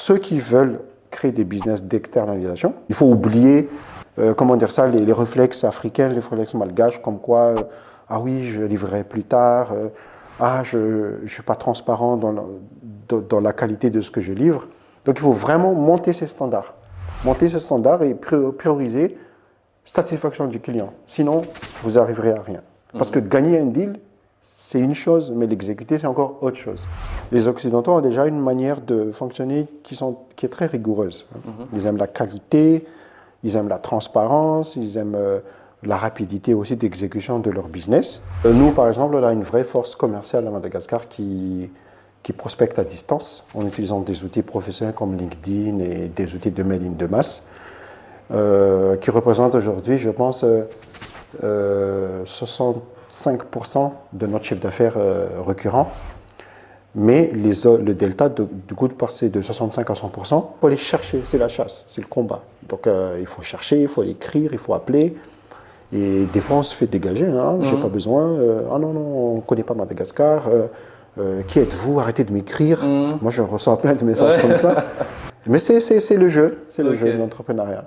ceux qui veulent créer des business d'externalisation, il faut oublier, comment dire ça, les réflexes africains, les réflexes malgaches, comme quoi, ah oui, je livrerai plus tard, je ne suis pas transparent dans la qualité de ce que je livre. Donc il faut vraiment monter ces standards. Monter ces standards et prioriser satisfaction du client. Sinon, vous n'arriverez à rien. Parce que gagner un deal, c'est une chose, mais l'exécuter, c'est encore autre chose. Les Occidentaux ont déjà une manière de fonctionner qui est très rigoureuse. Ils aiment la qualité, ils aiment la transparence, ils aiment la rapidité aussi d'exécution de leur business. Nous, par exemple, on a une vraie force commerciale à Madagascar qui prospecte à distance en utilisant des outils professionnels comme LinkedIn et des outils de mailing de masse, qui représentent aujourd'hui, je pense, 65% de notre chiffre d'affaires récurrent. Mais le delta, du coup, de passer de 65 à 100%, il faut aller chercher, c'est la chasse, c'est le combat. Donc il faut chercher, il faut aller écrire, il faut appeler. Et des fois, on se fait dégager, j'ai pas besoin, ah non, on ne connaît pas Madagascar, qui êtes-vous, arrêtez de m'écrire. Moi, je reçois plein de messages comme ça. Mais c'est le jeu, de l'entrepreneuriat.